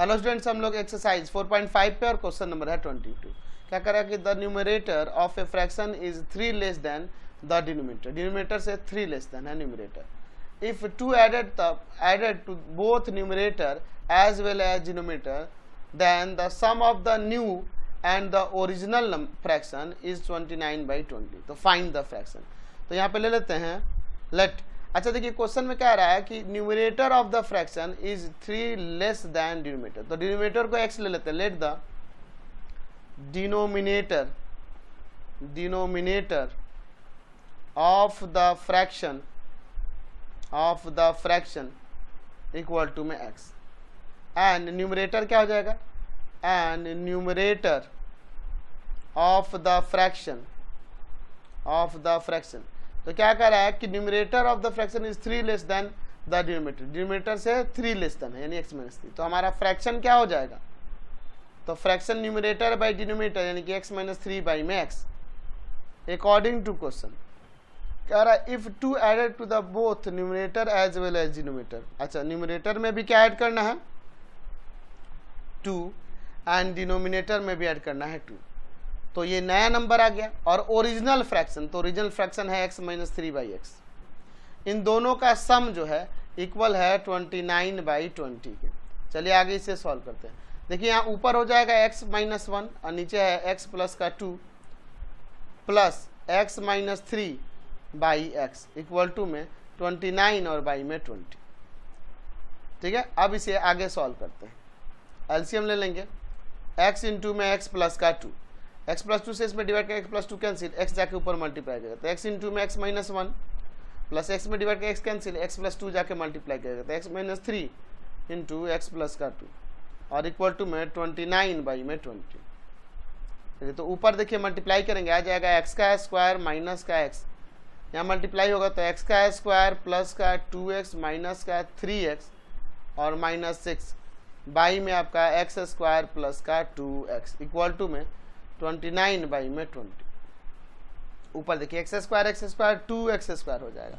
Hello students, हम लोग exercise 4.5 पे और क्वेश्चन नंबर है 22। क्या करा कि the numerator of a fraction is 3 less than the denominator. Denominator से 3 लेस देन है numerator. If 2 added to both numerator as well as denominator, then the sum of the new and the original fraction is 29/20। तो find the fraction. तो यहाँ पे ले लेते हैं late. अच्छा देखिए क्वेश्चन में क्या आ रहा है कि numerator of the fraction is 3 less than denominator. तो डिनोमिनेटर को x ले लेते हैं। Let the denominator of the fraction equal to में x एंड न्यूमरेटर क्या हो जाएगा, and numerator of the fraction. तो क्या कर रहा है कि numerator of the fraction is 3 less than the denominator. Denominator से 3 लेस देन है यानी x माइनस 3। तो हमारा फ्रैक्शन क्या हो जाएगा, तो फ्रैक्शन न्यूमरेटर बाई डिनोमिनेटर यानी कि x माइनस 3 बाई में x अकॉर्डिंग टू क्वेश्चन। कह रहा है if 2 added to the both numerator as well as denominator. अच्छा न्यूमरेटर में भी क्या ऐड करना है 2 एंड डिनोमिनेटर में भी ऐड करना है 2। तो ये नया नंबर आ गया। और ओरिजिनल फ्रैक्शन, तो ओरिजिनल फ्रैक्शन है x माइनस 3 बाई एक्स। इन दोनों का सम जो है इक्वल है 29/20 के। चलिए आगे इसे सॉल्व करते हैं। देखिए यहाँ ऊपर हो जाएगा x माइनस 1 और नीचे है x प्लस का 2 plus x minus 3 by x equal to में 29 और बाई में 20। ठीक है, अब इसे आगे सॉल्व करते हैं। एलसीएम ले लेंगे। x इंटू में x प्लस का 2, x प्लस 2 से इसमें डिवाइड करके x प्लस 2 कैंसिल, x जाके ऊपर मल्टीप्लाई करेगा तो x इंटू में x माइनस 1 प्लस x में डिवाइड करके x कैंसिल, x प्लस 2 जाके मल्टीप्लाई करेगा तो x minus 3 into x plus का 2 और इक्वल टू में 29 बाई में 20। तो ऊपर देखिए मल्टीप्लाई करेंगे आ जाएगा x का स्क्वायर माइनस का x, यहाँ मल्टीप्लाई होगा तो x का स्क्वायर प्लस का 2x माइनस का 3x और माइनस 6 बाई में आपका x स्क्वायर प्लस का 2x इक्वल टू में 29 बाई में 20। ऊपर देखिए x स्क्वायर 2x स्क्वायर हो जाएगा,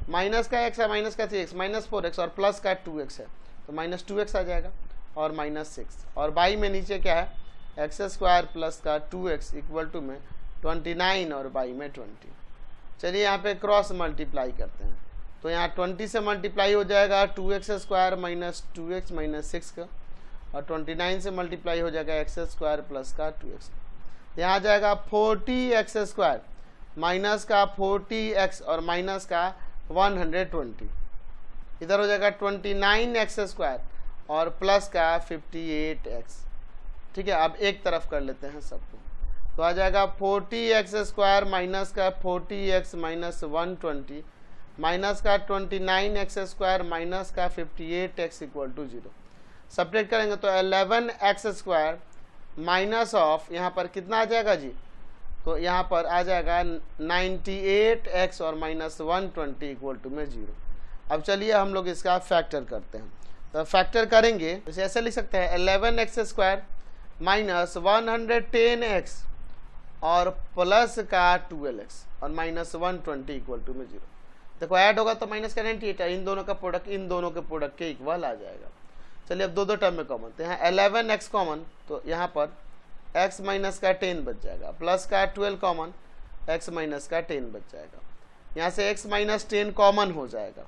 माइनस का x है माइनस का 3x माइनस 4x और प्लस का 2x है तो माइनस 2x आ जाएगा और माइनस 6 और बाई में नीचे क्या है x स्क्वायर प्लस का 2x इक्वल टू में 29 और बाई में 20। चलिए यहाँ पे क्रॉस मल्टीप्लाई करते हैं। तो यहाँ 20 से मल्टीप्लाई हो जाएगा 2x square minus 2x minus 6 का और 29 से मल्टीप्लाई हो जाएगा x स्क्वायर प्लस का 2x। यहाँ आ जाएगा 40x स्क्वायर माइनस का 40x और माइनस का 120। इधर हो जाएगा 29x स्क्वायर और प्लस का 58x। ठीक है, अब एक तरफ कर लेते हैं सबको। तो आ जाएगा 40x स्क्वायर माइनस का 40x माइनस 120 माइनस का 29x स्क्वायर माइनस का 58x इक्वल टू 0। सब्ट्रैक्ट करेंगे तो 11x स्क्वायर माइनस ऑफ यहाँ पर कितना आ जाएगा जी, तो यहाँ पर आ जाएगा 98x और माइनस 120 इक्वल टू में 0। अब चलिए हम लोग इसका फैक्टर करते हैं। तो फैक्टर करेंगे तो ऐसे लिख सकते हैं 11x स्क्वायर माइनस 110x और प्लस का 12x और माइनस 120 इक्वल टू में 0। देखो ऐड होगा तो माइनस का 98 है, इन दोनों का प्रोडक्ट इन दोनों के प्रोडक्ट के इक्वल आ जाएगा। चलिए अब दो टर्म में कॉमन, तो यहाँ 11x कॉमन तो यहाँ पर x माइनस का 10 बच जाएगा प्लस का 12 कॉमन x माइनस का 10 बच जाएगा। यहाँ से x माइनस 10 कॉमन हो जाएगा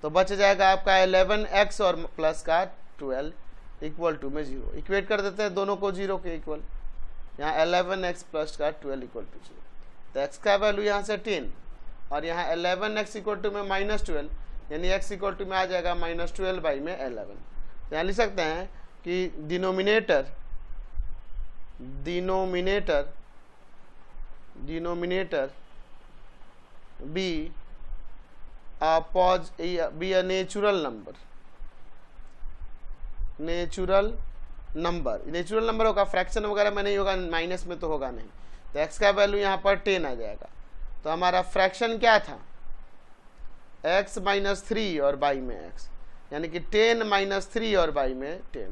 तो बच जाएगा आपका 11x और प्लस का 12 इक्वल टू में 0। इक्वेट कर देते हैं दोनों को 0 के इक्वल। यहाँ 11x प्लस का 12 इक्वल टू 0 तो x का वैल्यू यहाँ से 10 और यहाँ 11x इक्वल टू में माइनस 12 यानी x इक्वल टू में आ जाएगा माइनस 12 बाई में 11। तो यहाँ लिख सकते हैं कि denominator be a natural number होगा, फ्रैक्शन वगैरह में नहीं होगा, माइनस में तो होगा नहीं। तो x का वैल्यू यहाँ पर 10 आ जाएगा। तो हमारा फ्रैक्शन क्या था x माइनस 3 और बाई में x यानी कि 10 माइनस 3 और बाई में 10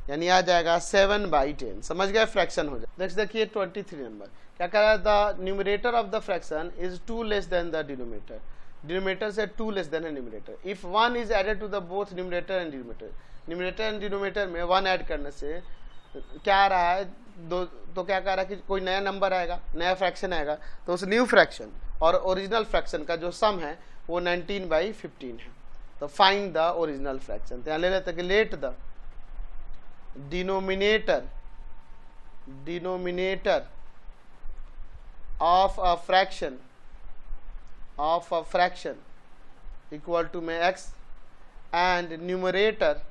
यानी आ जाएगा 7/10। समझ गए, फ्रैक्शन हो जाए। नेक्स्ट देखिए 23 नंबर क्या कह रहा है, the numerator of the fraction is 2 less than the denominator. Denominator से 2 लेस देन है numerator. If 1 is added to the both numerator and denominator, numerator and denominator में 1 ऐड करने से क्या आ रहा है, दो, तो क्या कह रहा है कि कोई नया नंबर आएगा, नया फ्रैक्शन आएगा, तो उस न्यू फ्रैक्शन और ओरिजिनल फ्रैक्शन का जो सम है वो 19/15 है। तो फाइंड द ओरिजिनल फ्रैक्शन। तो यहाँ ले लेते हैं कि let the denominator of a fraction equal to में x and numerator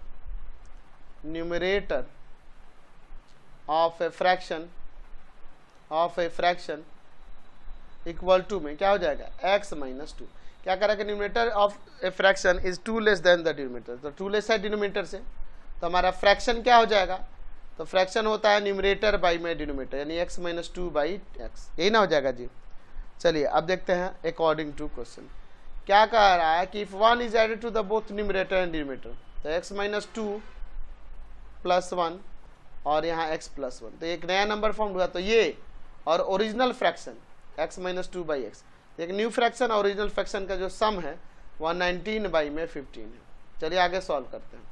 of a fraction equal to में क्या हो जाएगा, x माइनस 2। क्या करा कि numerator of a fraction is 2 less than the denominator, तो 2 लेस है डिनोमिनेटर से, तो हमारा फ्रैक्शन क्या हो जाएगा, तो फ्रैक्शन होता है न्यूमरेटर बाई में डिनोमिनेटर, यानी x माइनस 2/x, यही ना हो जाएगा जी। चलिए अब देखते हैं अकॉर्डिंग टू क्वेश्चन क्या कह रहा है कि if 1 is added to the both numerator and denominator, तो x माइनस 2 प्लस 1 और यहाँ x प्लस 1, तो एक नया नंबर फॉर्म हुआ। तो ये और original fraction x minus 2/x, एक न्यू फ्रैक्शन और ओरिजिनल फ्रैक्शन का जो सम है 119/15 है। चलिए आगे सॉल्व करते हैं।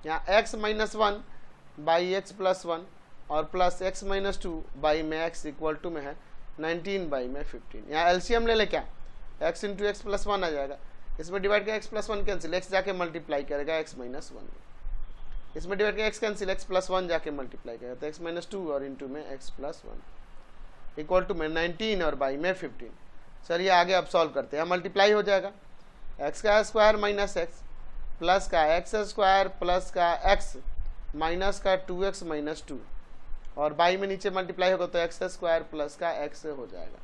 यहाँ x माइनस 1/x प्लस 1 और plus x minus 2/x equal to में है 19/15। यहाँ एलसीएम ले ले, क्या x इंटू एक्स प्लस 1 आ जाएगा, इसमें डिवाइड कर x प्लस 1 कैंसिल, x जाके मल्टीप्लाई करेगा x माइनस 1, इसमें डिवाइड कर x कैंसिल, x प्लस 1 जाके मल्टीप्लाई करेगा, तो x माइनस 2 और इंटू में x प्लस 1 इक्वल टू में 19 और बाई में 15। चलिए आगे अब सॉल्व करते हैं। मल्टीप्लाई हो जाएगा x का स्क्वायर माइनस x प्लस का x स्क्वायर प्लस का x माइनस का 2x माइनस 2 और बाई में नीचे मल्टीप्लाई होगा तो x स्क्वायर प्लस का x हो जाएगा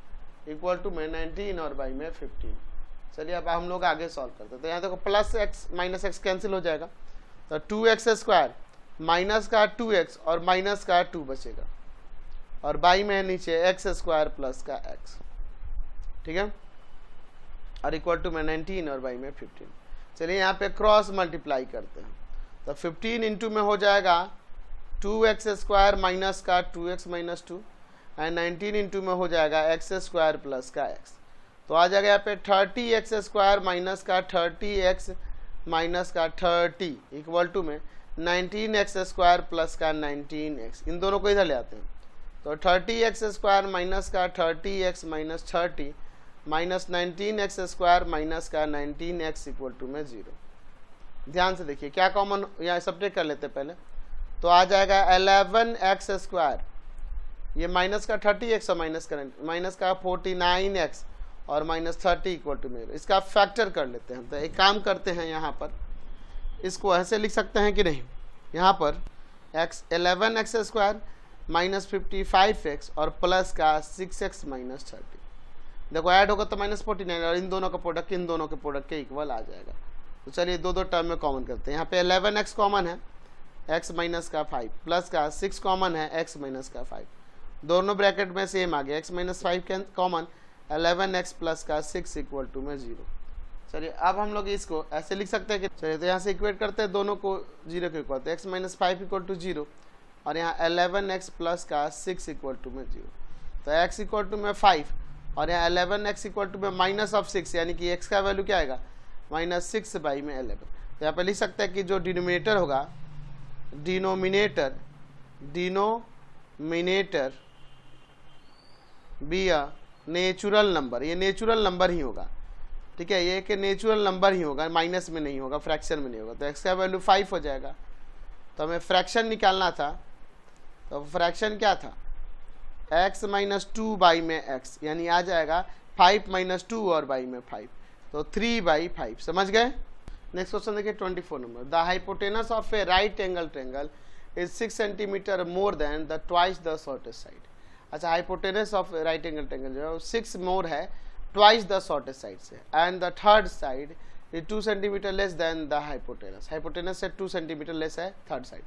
इक्वल टू में 19 और बाई में 15। चलिए अब हम लोग आगे सॉल्व करते हैं। तो यहाँ देखो plus x minus x cancel हो जाएगा, तो 2x स्क्वायर माइनस का 2x और माइनस का 2 बचेगा और बाई में नीचे x स्क्वायर प्लस का x, ठीक है, और इक्वल टू में 19 और बाई में 15। चलिए यहाँ पे क्रॉस मल्टीप्लाई करते हैं, तो 15 इंटू में हो जाएगा 2x स्क्वायर माइनस का 2x माइनस 2 एंड 19 इंटू में हो जाएगा x स्क्वायर प्लस का x, तो आ जाएगा यहाँ पे 30x स्क्वायर माइनस का 30x माइनस का 30 इक्वल टू में 19x स्क्वायर प्लस का 19x। इन दोनों को इधर ले आते हैं, तो 30x स्क्वायर माइनस का 30x minus 30 minus 19x square minus का 19x इक्वल टू में 0। ध्यान से देखिए क्या कॉमन यहाँ सब्ट्रैक्ट कर लेते हैं पहले, तो आ जाएगा 11x स्क्वायर, ये माइनस का 30x और माइनस का 49x और माइनस 30 इक्वल टू में, इसका फैक्टर कर लेते हैं। तो एक काम करते हैं, यहाँ पर इसको ऐसे लिख सकते हैं कि नहीं, यहाँ पर 11x स्क्वायर माइनस 55x और प्लस का 6x माइनस 30, देखो ऐड होगा तो माइनस 49 और इन दोनों का प्रोडक्ट इन दोनों के प्रोडक्ट के इक्वल आ जाएगा। तो चलिए दो टर्म में कॉमन करते हैं। यहाँ पे 11x कॉमन है, x माइनस का 5 प्लस का 6 कॉमन है, x माइनस का 5, दोनों ब्रैकेट में सेम आ गया, x minus 5 common 11x plus का 6 इक्वल टू में 0। चलिए अब हम लोग इसको ऐसे लिख सकते हैं कि चलिए तो यहाँ से इक्वेट करते हैं दोनों को 0 के इक्वल, तो x माइनस 5 इक्वल टू 0 और यहाँ 11x प्लस का 6 इक्वल टू में 0, तो x इक्वल टू में 5 और यहाँ 11x इक्वल टू में माइनस ऑफ 6, यानी कि x का वैल्यू क्या आएगा -6 बाई में 11। तो यहाँ पे लिख सकते हैं कि जो डिनोमिनेटर होगा, denominator be a natural number, ये नेचुरल नंबर ही होगा, ठीक है, ये कि नेचुरल नंबर ही होगा, माइनस में नहीं होगा, फ्रैक्शन में नहीं होगा, तो x का वैल्यू 5 हो जाएगा। तो हमें फ्रैक्शन निकालना था, तो फ्रैक्शन क्या था, x माइनस 2 बाई में x, यानी आ जाएगा 5 माइनस 2 और बाई में 5, तो 3/5। समझ गए। नेक्स्ट क्वेश्चन देखिए 24 number, the hypotenuse of a right angle triangle is 6 centimetre more than the twice the shortest side. अच्छा, hypotenuse of right angle triangle जो है 6 मोर है ट्वाइस द शॉर्टेस्ट साइड से, and the third side is 2 centimetre less than the hypotenuse, hypotenuse से 2 centimetre less है third side,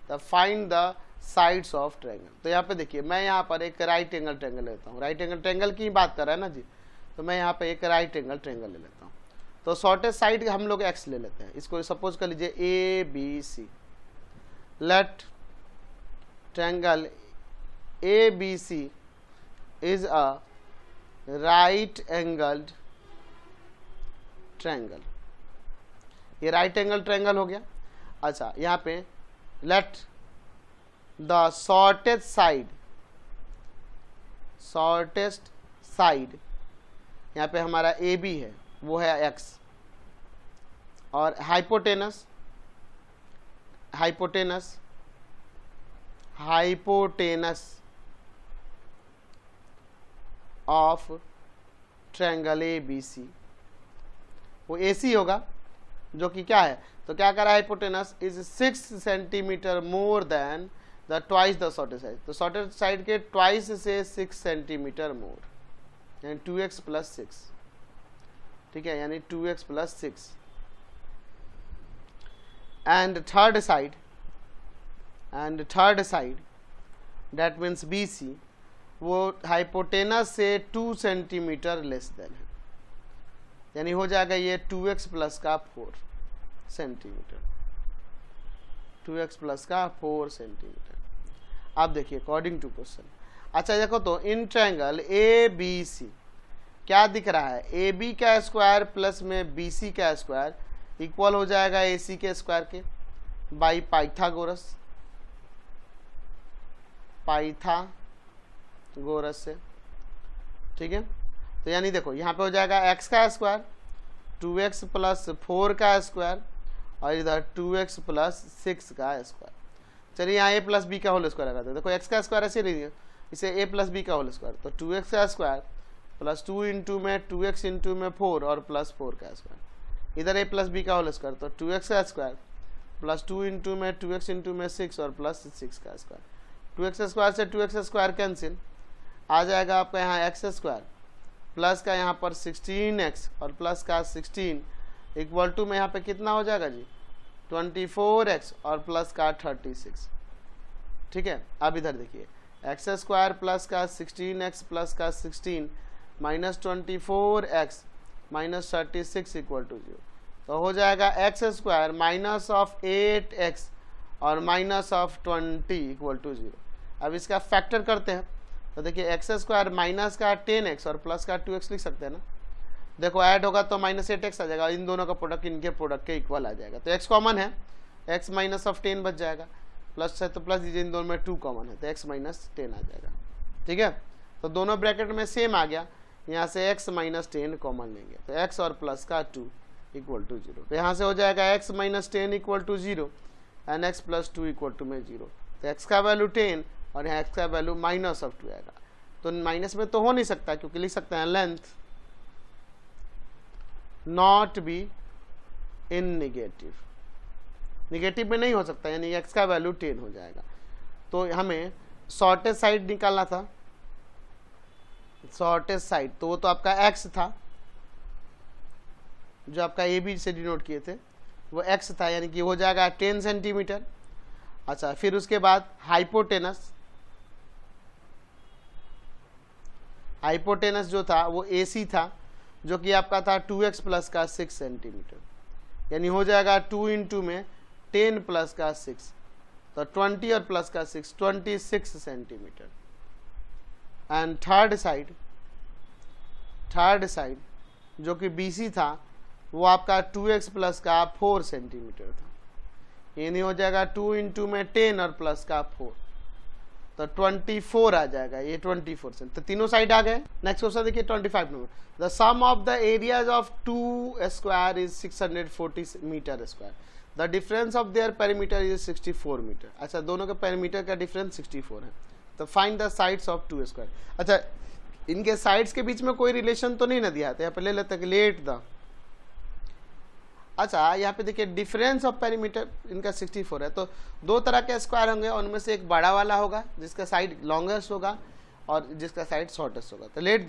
the find the sides of triangle. तो यहाँ पे देखिए मैं यहाँ पर एक राइट एंगल ट्रायंगल लेता हूँ, राइट एंगल ट्रायंगल की बात कर रहा है ना जी, तो मैं यहाँ पे एक राइट एंगल ट्रायंगल ले लेता हूँ। तो शॉर्टेस्ट साइड हम लोग x ले लेते हैं, इसको सपोज कर लीजिए ABC, let triangle ABC is a right angled triangle, ये राइट एंगल ट्रायंगल हो गया। अच्छा, यहाँ पे लेट द शॉर्टेस्ट साइड यहाँ पे हमारा ए बी है, वो है एक्स, और hypotenuse of triangle A B C, वो ए सी होगा, जो कि क्या है, तो क्या करा, hypotenuse is 6 centimetre more than the twice the shortest side, तो शॉर्टेस्ट साइड के ट्वाइस से 6 सेंटीमीटर मोर, यानी 2x प्लस 6, ठीक है, यानी 2x plus 6। And third side that means B C, वो हाइपोटेनस से 2 सेंटीमीटर लेस देन है, यानी हो जाएगा ये 2x प्लस का 4 सेंटीमीटर, 2x प्लस का 4 सेंटीमीटर। आप देखिए अकॉर्डिंग टू क्वेश्चन। अच्छा देखो, तो इन ट्रायंगल ए बी सी क्या दिख रहा है, ए बी का स्क्वायर प्लस में बी सी का स्क्वायर इक्वल हो जाएगा ए सी के स्क्वायर के, बाई पाइथागोरस से, ठीक है। तो यानी देखो यहाँ पे हो जाएगा x का स्क्वायर 2x प्लस 4 का स्क्वायर, और इधर 2x प्लस 6 का स्क्वायर। चलिए यहाँ a प्लस बी का होल स्क्वायर लगाते हैं। देखो x का स्क्वायर ऐसे नहीं है, इसे a प्लस बी का होल स्क्वायर, तो 2x का स्क्वायर प्लस 2 इंटू में 2x इंटू में 4 और प्लस 4 का स्क्वायर, इधर a प्लस बी का होल स्क्वायर, तो 2x का स्क्वायर प्लस 2 इंटू में 2x इंटू में 6 और प्लस 6 का स्क्वायर। 2x स्क्वायर से 2x स्क्वायर कैंसिल, आ जाएगा आपका यहाँ x स्क्वायर प्लस का यहाँ पर 16x और प्लस का 16 इक्वल टू में यहाँ पे कितना हो जाएगा जी, 24x और प्लस का 36, ठीक है। अब इधर देखिए x स्क्वायर प्लस का 16x प्लस का 16 minus 24x minus 36 equal to 0, तो हो जाएगा x square minus of 8x और माइनस ऑफ 20 इक्वल टू 0। अब इसका फैक्टर करते हैं, तो देखिए एक्स स्क्वायर माइनस का 10x और प्लस का 2x लिख सकते हैं ना। देखो ऐड होगा तो माइनस 8x आ जाएगा, इन दोनों का प्रोडक्ट इनके प्रोडक्ट के इक्वल आ जाएगा, तो x कॉमन है, x माइनस ऑफ 10 बच जाएगा, प्लस है तो प्लस दीजिए, इन दोनों में 2 कॉमन है तो x माइनस 10 आ जाएगा, ठीक है। तो दोनों ब्रैकेट में सेम आ गया, यहाँ से x माइनस 10 कॉमन लेंगे, तो x और प्लस का 2 इक्वल टू 0, तो यहाँ से हो जाएगा x minus 10 equal to 0 and x plus 2 equal to में 0, तो x का वैल्यू 10 और यहाँ x का वैल्यू माइनस ऑफ 2 आएगा। तो माइनस में तो हो नहीं सकता, क्योंकि लिख सकते हैं length not be in negative में नहीं हो सकता, यानी x का वैल्यू 10 हो जाएगा। तो हमें शॉर्टेस्ट साइड निकालना था, शॉर्टेस्ट साइड, तो वो तो आपका x था, जो आपका ए बी से डिनोट किए थे वो x था, यानी कि हो जाएगा 10 सेंटीमीटर। अच्छा, फिर उसके बाद हाइपोटेनस जो था वो AC था, जो कि आपका था 2x प्लस का 6 सेंटीमीटर, यानी हो जाएगा 2 इंटू में 10 प्लस का 6, तो 20 और प्लस का 6 26 सेंटीमीटर। एंड थर्ड साइड जो कि BC था वो आपका 2x प्लस का 4 सेंटीमीटर था, यानी हो जाएगा 2 इंटू में 10 और प्लस का 4, तो 24 आ जाएगा, ये 24 से, तो तीनों साइड आ गए। नेक्स्ट क्वेश्चन देखिए 25 number, the sum of the areas of 2 square is 640 metre square, the difference of their perimeter is 64 metre. अच्छा, दोनों के पेरीमीटर का डिफरेंस 64 है, तो find the sides of 2 square. अच्छा, इनके साइड्स के बीच में कोई रिलेशन तो नहीं ना दिया था, यहाँ पे ले लेते हैं लेट द। अच्छा, यहाँ पे देखिए डिफरेंस ऑफ पेरीमीटर इनका 64 है, तो दो तरह के स्क्वायर होंगे, उनमें से एक बड़ा वाला होगा जिसका साइड लॉन्गेस्ट होगा और जिसका साइड शॉर्टेस्ट होगा। तो लेट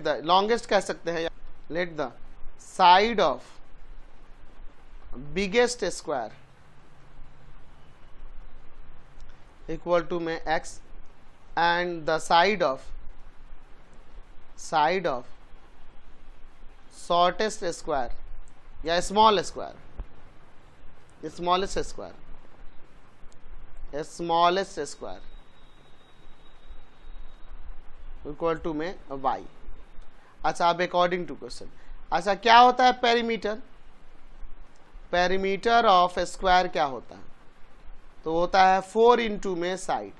द लॉन्गेस्ट कह सकते हैं, let the side of biggest square equal to में x and the side of shortest square या स्मॉलेस्ट स्क्वायर इक्वल टू में y। अच्छा, अब अकॉर्डिंग टू क्वेश्चन, अच्छा क्या होता है पेरीमीटर? पेरीमीटर ऑफ स्क्वायर क्या होता है? तो होता है 4 इंटू में साइड।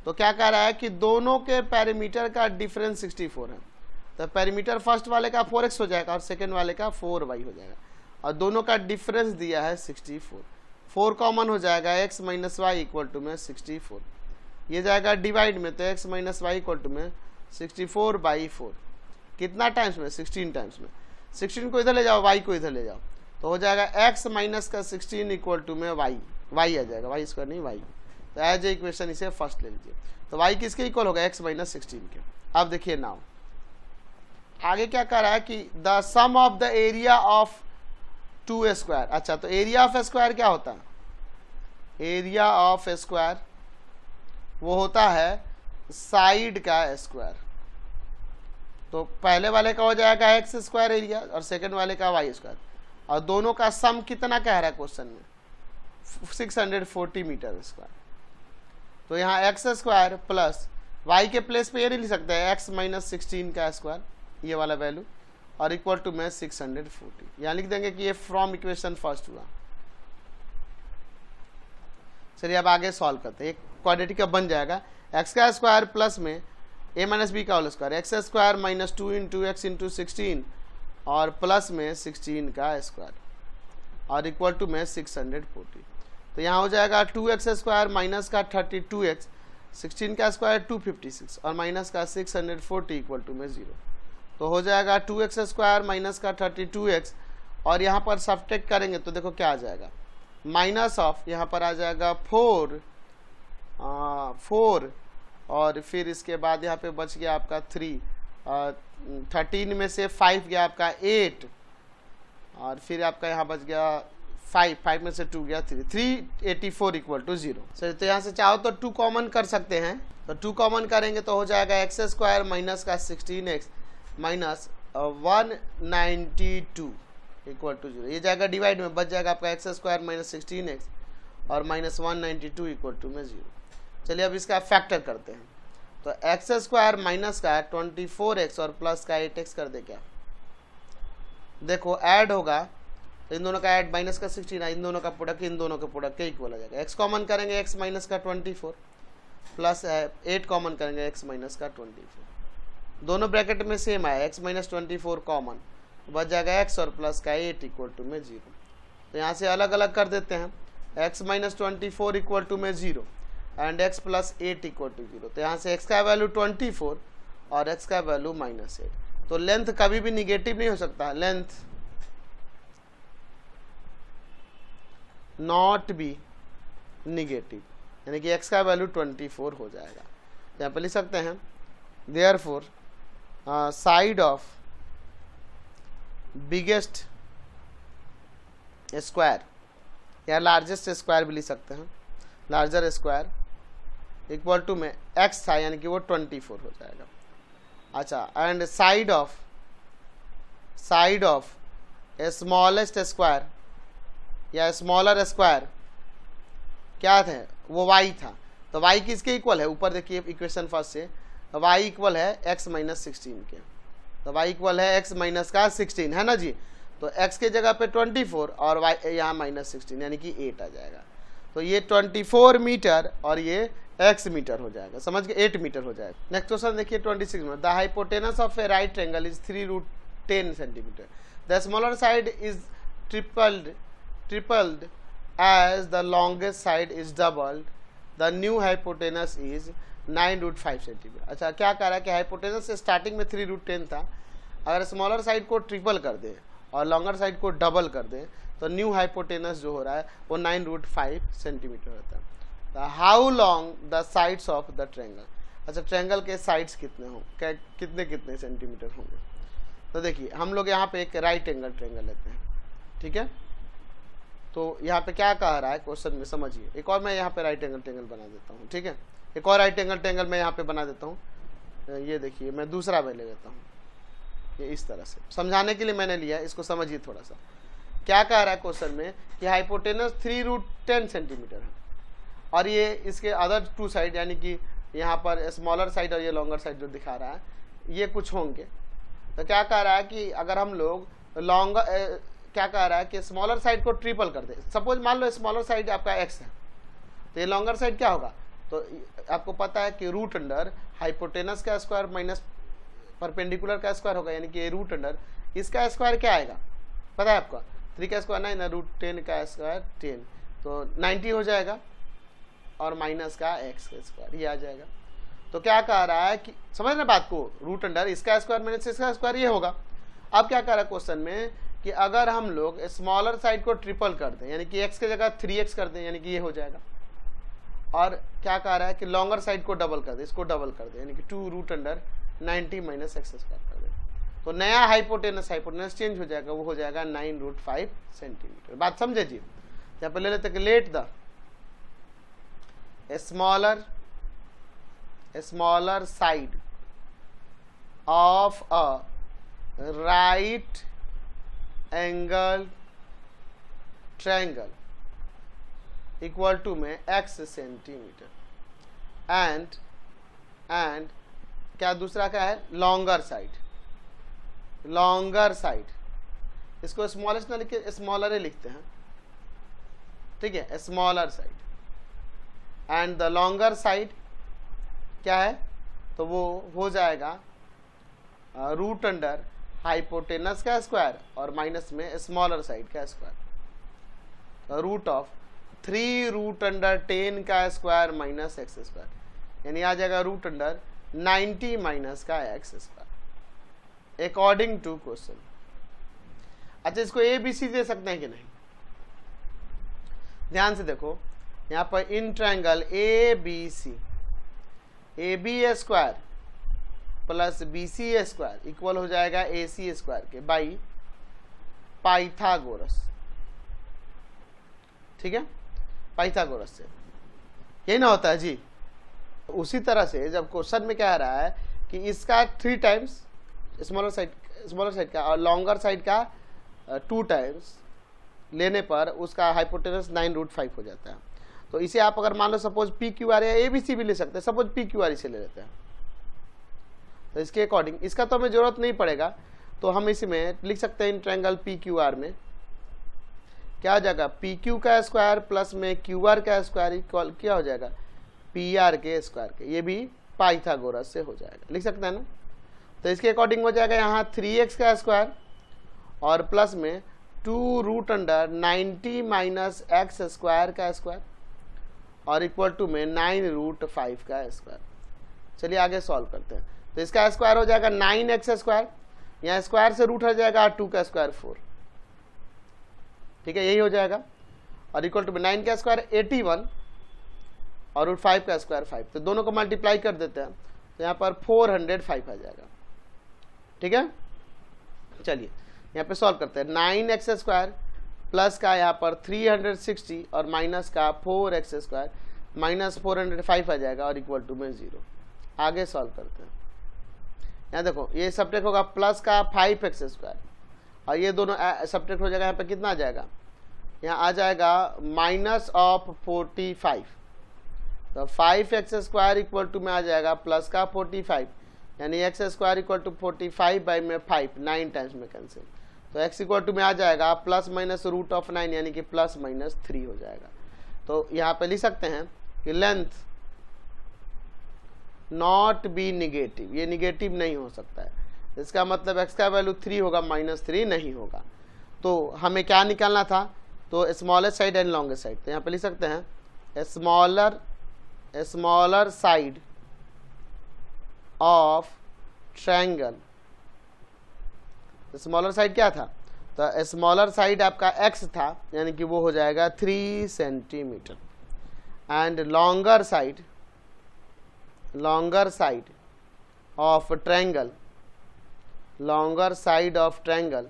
तो क्या कह रहा है कि दोनों के पेरीमीटर का डिफरेंस 64 है, तो पेरीमीटर फर्स्ट वाले का 4x हो जाएगा और सेकेंड वाले का 4y हो जाएगा, और दोनों का डिफरेंस दिया है 64। 4 कॉमन हो जाएगा, x minus y equal to में 64, ये जाएगा डिवाइड में, तो x minus y equal to में 64/4, कितना टाइम्स में? 16 टाइम्स में। 16 को इधर ले जाओ, y को इधर ले जाओ, तो हो जाएगा x माइनस का 16 इक्वल टू में y आ जाएगा, y स्क्वायर नहीं y। तो एज ए इक्वेशन इसे फर्स्ट ले लीजिए। तो y किसके इक्वल होगा? x माइनस 16 के। अब देखिए नाउ आगे क्या कर रहा है कि the sum of the area of 2 square. अच्छा, तो एरिया ऑफ स्क्वायर क्या होता है? एरिया ऑफ स्क्वायर वो होता है साइड का स्क्वायर। तो पहले वाले का हो जाएगा एक्स स्क्वायर एरिया और सेकंड वाले का वाई स्क्वायर, और दोनों का सम कितना कह रहा है क्वेश्चन में? 640 मीटर स्क्वायर। तो यहाँ एक्स स्क्वायर प्लस वाई के प्लेस पे ये नहीं लिख सकते हैं एक्स माइनस 16 का स्क्वायर, ये वाला वैल्यू, और इक्वल टू में 640, यहाँ लिख देंगे कि ये फ्रॉम इक्वेशन फर्स्ट हुआ। चलिए अब आगे सॉल्व करते हैं। एक क्वाड्रेटिक का बन जाएगा एक्स का स्क्वायर प्लस में a माइनस बी का whole square, x square minus 2 into x into 16 और प्लस में 16 का स्क्वायर और इक्वल टू में 640। तो यहाँ हो जाएगा 2x स्क्वायर माइनस का 32x, 16 का स्क्वायर 256 और माइनस का 640 इक्वल टू में 0। तो हो जाएगा 2x स्क्वायर माइनस का 32x, और यहाँ पर सब्ट्रैक्ट करेंगे तो देखो क्या आ जाएगा, माइनस ऑफ यहाँ पर आ जाएगा 4 और फिर इसके बाद यहाँ पे बच गया आपका 3, 13 में से 5 गया आपका 8, और फिर आपका यहाँ बच गया 5 में से 2 गया 384 इक्वल टू 0। सर तो यहाँ से चाहो तो 2 कॉमन कर सकते हैं, तो 2 कॉमन करेंगे तो हो जाएगा एक्स स्क्वायर माइनस का 16x माइनस 192 इक्वल टू 0, ये जाएगा डिवाइड में, बच जाएगा आपका एक्स स्क्वायर माइनस 16x और माइनस 192 इक्वल टू में 0। चलिए अब इसका फैक्टर करते हैं। तो एक्स स्क्वायर माइनस का 24x और प्लस का 8x कर दे क्या? देखो ऐड होगा तो इन दोनों का ऐड माइनस का 16, इन दोनों का प्रोडक्ट इन दोनों का प्रोडक्ट के इक्वल हो जाएगा। x कॉमन करेंगे x माइनस का 24 प्लस 8 कॉमन करेंगे x माइनस का 24, दोनों ब्रैकेट में सेम आया, x माइनस 24 कॉमन, बच जाएगा x और प्लस का 8 इक्वल टू में 0। तो यहाँ से अलग अलग कर देते हैं, x माइनस 24 इक्वल टू में 0 and x plus 8 equal to 0। तो यहाँ से x का वैल्यू 24 और x का वैल्यू माइनस 8। तो लेंथ कभी भी निगेटिव नहीं हो सकता, लेंथ नॉट बी निगेटिव, यानी कि x का वैल्यू 24 हो जाएगा। यहाँ पे लिख सकते हैं therefore side of biggest square या लार्जेस्ट स्क्वायर भी लिख सकते हैं, लार्जर स्क्वायर इक्वल टू में x था, यानी कि वो 24 हो जाएगा। अच्छा, and side of smallest square या स्मॉलर स्क्वायर क्या थे? वो y था। तो y किसके इक्वल है? ऊपर देखिए इक्वेशन फर्स्ट से, y इक्वल है x माइनस 16 के, तो y इक्वल है x माइनस का 16 है ना जी। तो x के जगह पे 24 और y यहाँ माइनस 16 यानी कि 8 आ जाएगा। तो ये 24 मीटर और ये x मीटर हो जाएगा, समझ के 8 मीटर हो जाएगा। नेक्स्ट क्वेश्चन देखिए 26 में, the hypotenuse of a right triangle is 3√10 centimetre, the smaller side is tripled as the longest side is doubled, the new hypotenuse is 9√5 centimetre. अच्छा, क्या कह रहा है कि हाइपोटेनस स्टार्टिंग में 3√10 था, अगर स्मॉलर साइड को ट्रिपल कर दे और लॉन्गर साइड को डबल कर दे तो न्यू हाइपोटेनस जो हो रहा है वो 9√5 सेंटीमीटर होता है। How long the sides of the triangle, अच्छा ट्रायंगल के साइड्स कितने होंगे, कितने सेंटीमीटर होंगे? तो देखिए हम लोग यहाँ पे एक राइट एंगल ट्रायंगल लेते हैं, ठीक है। तो यहाँ पे क्या कह रहा है क्वेश्चन में समझिए, एक और मैं यहाँ पे राइट एंगल ट्रायंगल बना देता हूँ, ठीक है। एक और राइट एंगल ट्रायंगल मैं यहाँ पे बना देता हूँ, ये देखिए मैं दूसरा ले लेता हूँ, ये इस तरह से समझाने के लिए मैंने लिया, इसको समझिए थोड़ा सा। क्या कह रहा है क्वेश्चन में कि हाइपोटेनस 3√10 सेंटीमीटर है और ये इसके अदर 2 साइड यानी कि यहाँ पर स्मॉलर साइड और ये लॉन्गर साइड जो दिखा रहा है ये कुछ होंगे, तो क्या कह रहा है कि अगर हम लोग लॉन्गर क्या कह रहा है कि स्मॉलर साइड को ट्रिपल कर दे। सपोज मान लो स्मॉलर साइड आपका x है, तो ये लॉन्गर साइड क्या होगा, तो आपको पता है कि रूट अंडर हाइपोटेनस का स्क्वायर माइनस परपेंडिकुलर का स्क्वायर होगा, यानी कि रूट अंडर इसका स्क्वायर क्या आएगा पता है आपका, 3 का स्क्वायर 9 रूट 10 का स्क्वायर 10, तो 90 हो जाएगा और माइनस का x का स्क्वायर ये आ जाएगा। तो क्या कह रहा है कि समझ रहे बात को, रूट अंडर इसका स्क्वायर माइनस इसका स्क्वायर ये होगा। अब क्या कह रहा है क्वेश्चन में कि अगर हम लोग स्मॉलर साइड को ट्रिपल कर दें, यानी कि x की जगह 3x कर दें, यानी कि ये हो जाएगा। और क्या कह रहा है कि लॉन्गर साइड को डबल कर दे, इसको डबल कर दे, यानी कि 2 root under 90 minus x square कर दे, तो नया हाइपोटेनस चेंज हो जाएगा, वो हो जाएगा 9 रूट 5 सेंटीमीटर। बात समझे जी। यहाँ पे ले लेते कि let the smaller side of a right angle triangle equal to में x सेंटीमीटर एंड क्या दूसरा क्या है, लॉन्गर साइड, इसको स्मॉलेस्ट ना लिख के स्मॉलर ही लिखते हैं, ठीक है, smaller side and the longer side क्या है, तो वो हो जाएगा रूट अंडर हाइपोटेनस का स्क्वायर और माइनस में स्मॉलर साइड का square, root of 3 root under 10 का स्क्वायर माइनस एक्स स्क्वायर, यानी आ जाएगा रूट अंडर 90 माइनस का x square according to question. अच्छा, इसको ए बी सी दे सकते हैं कि नहीं, ध्यान से देखो यहाँ पर in triangle A B C, A B square plus B C square equal हो जाएगा ए सी स्क्वायर के बाई पाइथागोरस, ठीक है, पाइथागोरस से यही ना होता है जी। उसी तरह से जब क्वेश्चन में क्या आ रहा है कि इसका 3 टाइम्स स्मॉलर साइड का और लॉन्गर साइड का 2 टाइम्स लेने पर उसका हाइपोटेनस 9 रूट 5 हो जाता है। तो इसे आप अगर मान लो सपोज पी क्यू आर या ए बी सी भी ले सकते हैं, सपोज पी क्यू आर इसे ले लेते हैं, तो इसके अकॉर्डिंग इसका तो हमें जरूरत नहीं पड़ेगा, तो हम इसमें लिख सकते हैं in triangle P Q R में क्या हो जाएगा, पी क्यू का स्क्वायर प्लस में क्यू आर का स्क्वायर इक्वल क्या हो जाएगा, पी आर के स्क्वायर के, ये भी पाइथागोरस से हो जाएगा, लिख सकते हैं ना। तो इसके अकॉर्डिंग हो जाएगा यहाँ 3x का स्क्वायर और प्लस में 2 root under 90 minus x square का स्क्वायर और इक्वल टू में 9 रूट 5 का स्क्वायर। चलिए आगे सॉल्व करते हैं। तो इसका स्क्वायर हो जाएगा 9x स्क्वायर, यहाँ स्क्वायर से रूट हट जाएगा 2 का स्क्वायर 4, ठीक है, यही हो जाएगा, और इक्वल टू में 9 का स्क्वायर 81 और रूट 5 का स्क्वायर 5, तो दोनों को मल्टीप्लाई कर देते हैं, तो यहाँ पर 405 आ जाएगा, ठीक है। चलिए यहाँ पे सॉल्व करते हैं, 9x स्क्वायर प्लस का यहाँ पर 360 और माइनस का 4x स्क्वायर माइनस 405 आ जाएगा और इक्वल टू में 0। आगे सॉल्व करते हैं, यहाँ देखो ये सब्ट्रैक्ट होगा प्लस का 5x स्क्वायर और ये दोनों सब्ट्रैक्ट हो जाएगा, यहाँ पे कितना आ जाएगा, यहाँ आ जाएगा माइनस ऑफ 45, तो 5x स्क्वायर इक्वल टू में आ जाएगा प्लस का 45, यानी x square equal to 45 by में 5, 9 टाइम्स में कैंसिल, तो x इक्वल टू में आ जाएगा प्लस माइनस रूट ऑफ 9, यानी कि प्लस माइनस 3 हो जाएगा। तो यहाँ पे लिख सकते हैं कि लेंथ नॉट बी निगेटिव, ये निगेटिव नहीं हो सकता है, इसका मतलब x का वैल्यू 3 होगा, -3 नहीं होगा। तो हमें क्या निकालना था, तो smallest side and longest side, तो यहाँ पे लिख सकते हैं smaller side of triangle, smaller side क्या था, तो स्मॉलर साइड आपका x था, यानी कि वो हो जाएगा 3 centimetre, and longer side of triangle, longer side of triangle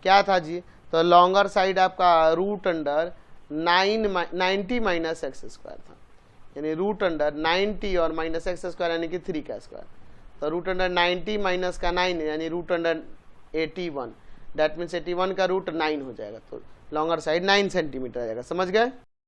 क्या था जी, तो लॉन्गर साइड आपका root under 90 minus x square था, यानी रूट अंडर 90 और माइनस एक्स स्क्वायर यानी कि 3 का स्क्वायर, तो रूट अंडर 90 माइनस का 9 यानी रूट अंडर 81, दैट मीन्स 81 का रूट 9 हो जाएगा, तो लॉन्गर साइड 9 सेंटीमीटर आ जाएगा। समझ गए।